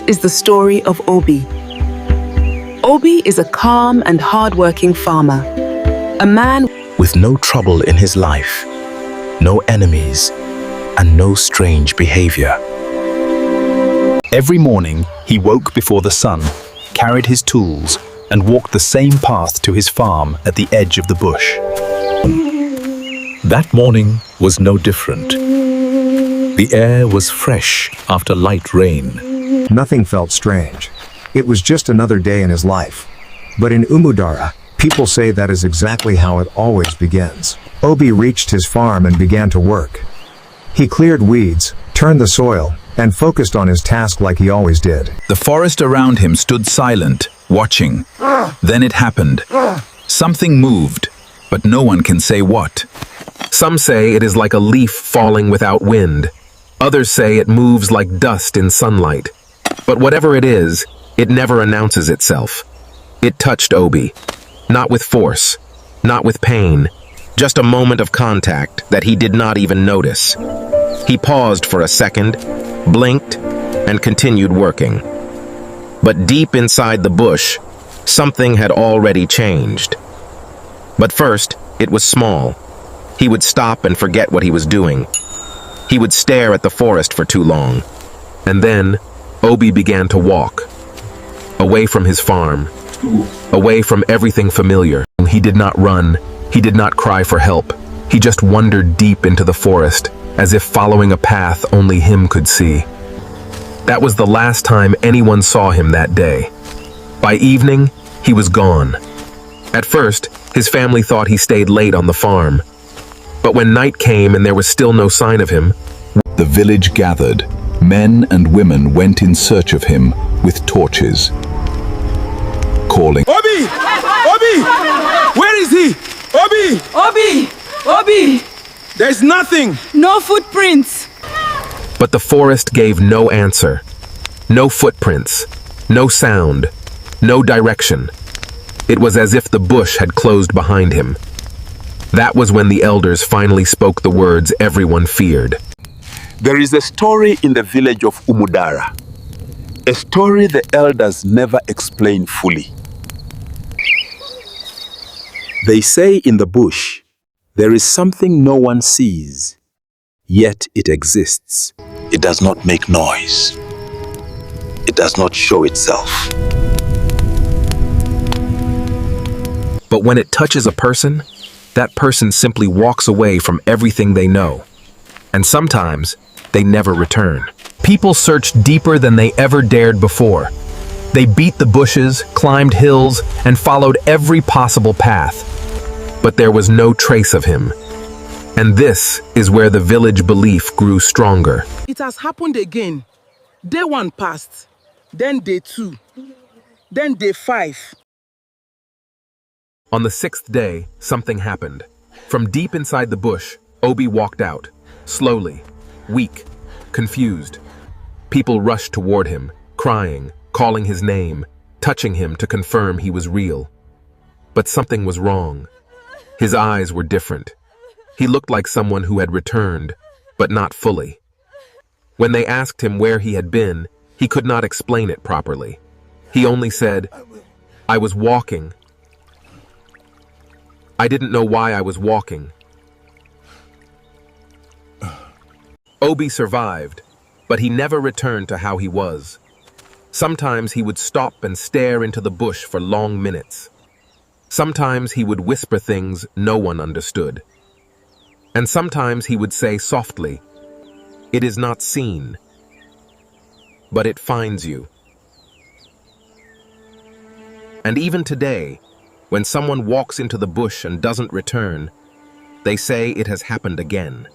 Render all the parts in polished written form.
is the story of Obi. Obi is a calm and hard-working farmer, a man with no trouble in his life, no enemies, and no strange behavior. Every morning, he woke before the sun, carried his tools, and walked the same path to his farm at the edge of the bush. That morning was no different. The air was fresh after light rain. Nothing felt strange. It was just another day in his life. But in Umudara, people say that is exactly how it always begins. Obi reached his farm and began to work. He cleared weeds, turned the soil, and focused on his task like he always did. The forest around him stood silent, watching. Then it happened. Something moved, but no one can say what. Some say it is like a leaf falling without wind. Others say it moves like dust in sunlight. But whatever it is, it never announces itself. It touched Obi. Not with force, not with pain, just a moment of contact that he did not even notice. He paused for a second, blinked, and continued working. But deep inside the bush, something had already changed. But first, it was small. He would stop and forget what he was doing. He would stare at the forest for too long. And then, Obi began to walk. Away from his farm. Away from everything familiar. He did not run. He did not cry for help. He just wandered deep into the forest, as if following a path only him could see. That was the last time anyone saw him that day. By evening, he was gone. At first, his family thought he stayed late on the farm. But when night came and there was still no sign of him, the village gathered. Men and women went in search of him with torches, calling, Obi! Obi! Where is he? Obi! Obi! Obi! There's nothing! No footprints! but the forest gave no answer. No footprints, no sound, no direction. It was as if the bush had closed behind him. That was when the elders finally spoke the words everyone feared. There is a story in the village of Umudara. A story the elders never explain fully. They say in the bush, there is something no one sees, yet it exists. It does not make noise. It does not show itself. But when it touches a person, that person simply walks away from everything they know. And sometimes, they never return. People searched deeper than they ever dared before. They beat the bushes, climbed hills, and followed every possible path. But there was no trace of him. And this is where the village belief grew stronger. It has happened again. Day 1 passed, then day 2, then day 5. On the 6th day, something happened. From deep inside the bush, Obi walked out, slowly, weak, confused. People rushed toward him, crying, calling his name, touching him to confirm he was real. But something was wrong. His eyes were different. He looked like someone who had returned, but not fully. When they asked him where he had been, he could not explain it properly. He only said, "I was walking. I didn't know why I was walking." Obi survived, but he never returned to how he was. Sometimes he would stop and stare into the bush for long minutes. Sometimes he would whisper things no one understood. And sometimes he would say softly, "It is not seen, but it finds you." And even today, when someone walks into the bush and doesn't return, they say it has happened again.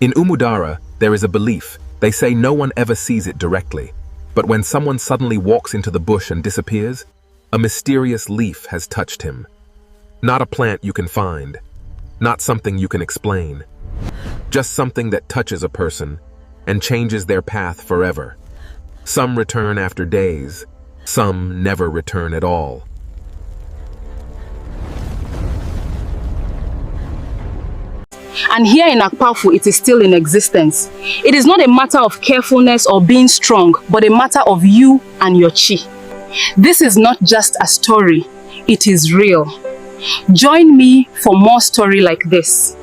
In Umudara, there is a belief. They say no one ever sees it directly, but when someone suddenly walks into the bush and disappears, a mysterious leaf has touched him. Not a plant you can find, not something you can explain, just something that touches a person and changes their path forever. Some return after days, some never return at all. And here in Akpafu, it is still in existence. It is not a matter of carefulness or being strong, but a matter of you and your chi. This is not just a story, it is real. Join me for more story like this.